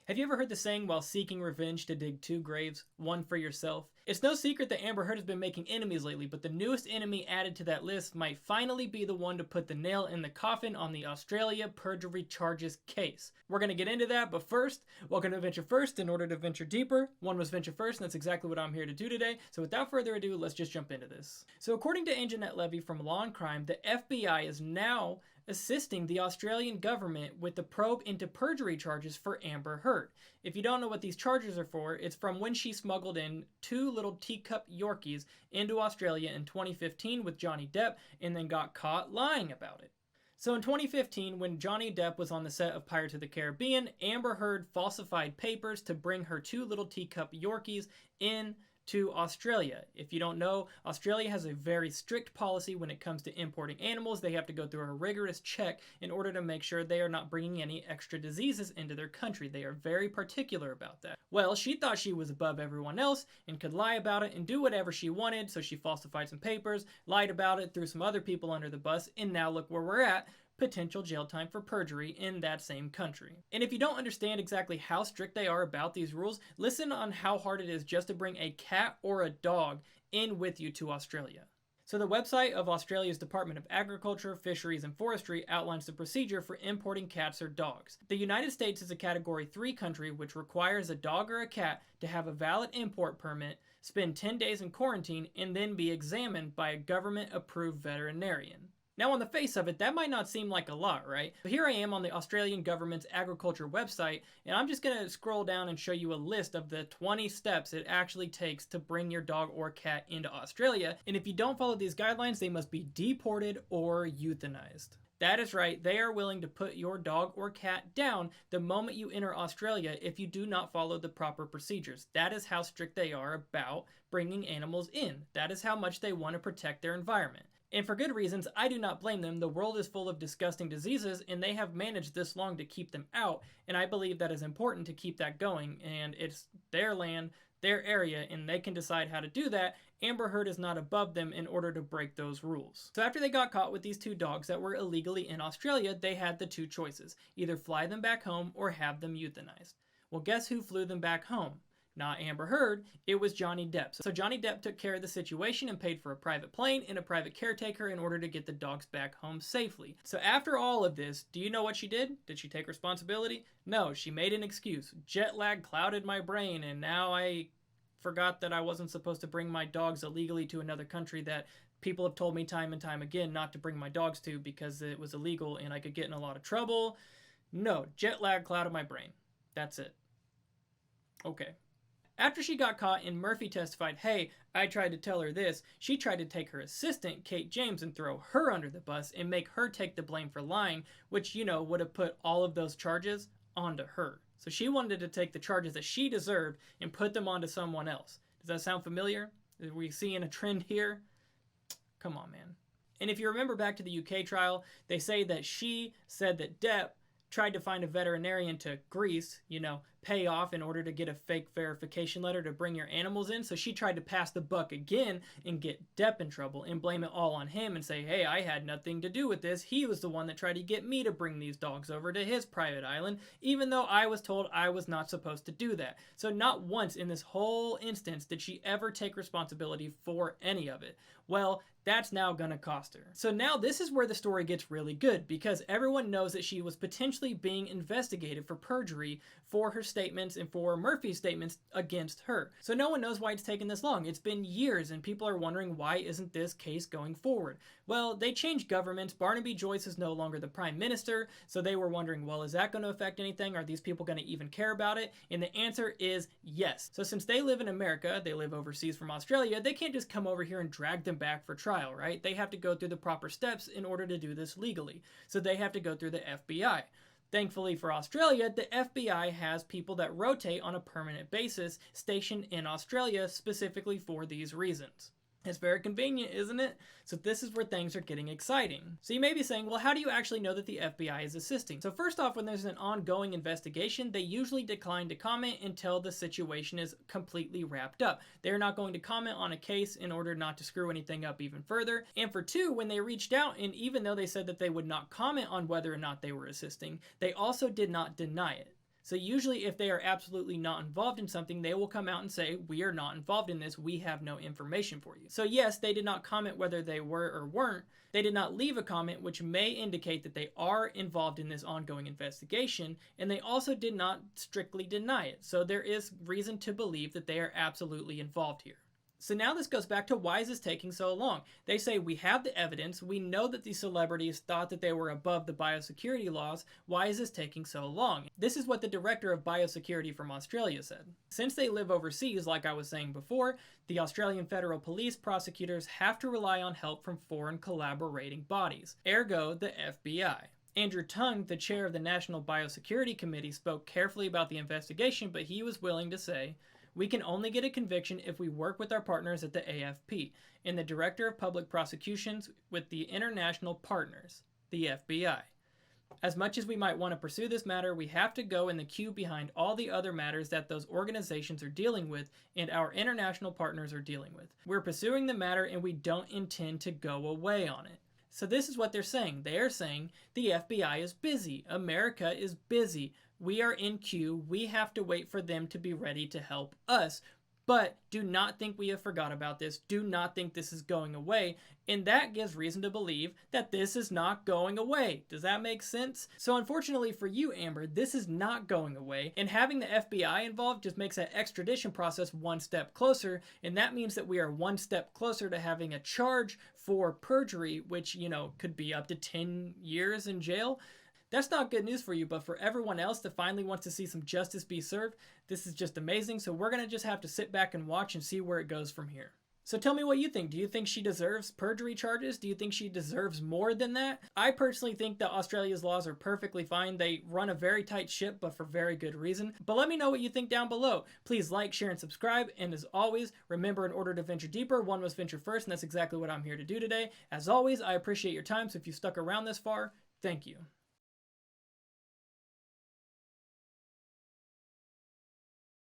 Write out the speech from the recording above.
Have you ever heard the saying, while seeking revenge, to dig two graves, one for yourself? It's no secret that Amber Heard has been making enemies lately, but the newest enemy added to that list might finally be the one to put the nail in the coffin on the Australia perjury charges case. We're going to get into that, but first, welcome to Venture First. In order to venture deeper, one must venture first, and that's exactly what I'm here to do today. So without further ado, let's just jump into this. So according to Anjanette Levy from Law and Crime, the FBI is now assisting the Australian government with the probe into perjury charges for Amber Heard. If you don't know what these charges are for, it's from when she smuggled in two little teacup Yorkies into Australia in 2015 with Johnny Depp and then got caught lying about it. So in 2015, when Johnny Depp was on the set of Pirates of the Caribbean, Amber Heard falsified papers to bring her two little teacup Yorkies in to Australia. If you don't know, Australia has a very strict policy when it comes to importing animals. They have to go through a rigorous check in order to make sure they are not bringing any extra diseases into their country. They are very particular about that. Well, she thought she was above everyone else and could lie about it and do whatever she wanted, so she falsified some papers, lied about it, threw some other people under the bus, and now look where we're at. Potential jail time for perjury in that same country. And if you don't understand exactly how strict they are about these rules, listen on how hard it is just to bring a cat or a dog in with you to Australia. So the website of Australia's Department of Agriculture, Fisheries and Forestry outlines the procedure for importing cats or dogs. The United States is a Category 3 country which requires a dog or a cat to have a valid import permit, spend 10 days in quarantine, and then be examined by a government-approved veterinarian. Now on the face of it, that might not seem like a lot, right? But here I am on the Australian government's agriculture website, and I'm just gonna scroll down and show you a list of the 20 steps it actually takes to bring your dog or cat into Australia. And if you don't follow these guidelines, they must be deported or euthanized. That is right, they are willing to put your dog or cat down the moment you enter Australia if you do not follow the proper procedures. That is how strict they are about bringing animals in. That is how much they want to protect their environment. And for good reasons, I do not blame them. The world is full of disgusting diseases, and they have managed this long to keep them out, and I believe that is important to keep that going, and it's their land, their area, and they can decide how to do that. Amber Heard is not above them in order to break those rules. So after they got caught with these two dogs that were illegally in Australia, they had the two choices: either fly them back home or have them euthanized. Well, guess who flew them back home? Not Amber Heard, it was Johnny Depp. So Johnny Depp took care of the situation and paid for a private plane and a private caretaker in order to get the dogs back home safely. So after all of this, do you know what she did? Did she take responsibility? No, she made an excuse. Jet lag clouded my brain, and now I forgot that I wasn't supposed to bring my dogs illegally to another country that people have told me time and time again not to bring my dogs to because it was illegal and I could get in a lot of trouble. No, jet lag clouded my brain. That's it. Okay. After she got caught and Murphy testified, hey, I tried to tell her this, she tried to take her assistant, Kate James, and throw her under the bus and make her take the blame for lying, which, would have put all of those charges onto her. So she wanted to take the charges that she deserved and put them onto someone else. Does that sound familiar? Are we seeing a trend here? Come on, man. And if you remember back to the UK trial, they say that she said that Depp tried to find a veterinarian to Greece, pay off in order to get a fake verification letter to bring your animals in. So she tried to pass the buck again and get Depp in trouble and blame it all on him and say, hey, I had nothing to do with this. He was the one that tried to get me to bring these dogs over to his private island, even though I was told I was not supposed to do that. So not once in this whole instance did she ever take responsibility for any of it. Well, that's now gonna cost her. So now this is where the story gets really good, because everyone knows that she was potentially being investigated for perjury for her statements and for Murphy's statements against her. So no one knows why it's taken this long. It's been years and people are wondering, why isn't this case going forward? Well, they changed governments. Barnaby Joyce is no longer the prime minister, so they were wondering, well, is that going to affect anything? Are these people going to even care about it? And the answer is yes. So since they live in America, they live overseas from Australia, they can't just come over here and drag them back for trial, right? They have to go through the proper steps in order to do this legally. So they have to go through the FBI. Thankfully for Australia, the FBI has people that rotate on a permanent basis stationed in Australia specifically for these reasons. It's very convenient, isn't it? So this is where things are getting exciting. So you may be saying, well, how do you actually know that the FBI is assisting? So first off, when there's an ongoing investigation, they usually decline to comment until the situation is completely wrapped up. They're not going to comment on a case in order not to screw anything up even further. And for two, when they reached out, and even though they said that they would not comment on whether or not they were assisting, they also did not deny it. So usually if they are absolutely not involved in something, they will come out and say, we are not involved in this, we have no information for you. So yes, they did not comment whether they were or weren't. They did not leave a comment, which may indicate that they are involved in this ongoing investigation, and they also did not strictly deny it. So there is reason to believe that they are absolutely involved here. So now this goes back to, why is this taking so long? They say, we have the evidence, we know that these celebrities thought that they were above the biosecurity laws, why is this taking so long? This is what the director of biosecurity from Australia said. Since they live overseas, like I was saying before, the Australian Federal Police prosecutors have to rely on help from foreign collaborating bodies, ergo the FBI. Andrew Tung, the chair of the National Biosecurity Committee, spoke carefully about the investigation, but he was willing to say, we can only get a conviction if we work with our partners at the AFP and the Director of Public Prosecutions with the international partners, the FBI. As much as we might want to pursue this matter, we have to go in the queue behind all the other matters that those organizations are dealing with and our international partners are dealing with. We're pursuing the matter and we don't intend to go away on it. So this is what they're saying. They are saying the FBI is busy. America is busy. We are in queue. We have to wait for them to be ready to help us. But do not think we have forgot about this. Do not think this is going away. And that gives reason to believe that this is not going away. Does that make sense? So unfortunately for you, Amber, this is not going away. And having the FBI involved just makes that extradition process one step closer. And that means that we are one step closer to having a charge for perjury, which, could be up to 10 years in jail. That's not good news for you, but for everyone else that finally wants to see some justice be served, this is just amazing. So we're going to just have to sit back and watch and see where it goes from here. So tell me what you think. Do you think she deserves perjury charges? Do you think she deserves more than that? I personally think that Australia's laws are perfectly fine. They run a very tight ship, but for very good reason. But let me know what you think down below. Please like, share, and subscribe. And as always, remember, in order to venture deeper, one must venture first, and that's exactly what I'm here to do today. As always, I appreciate your time, so if you stuck around this far, thank you.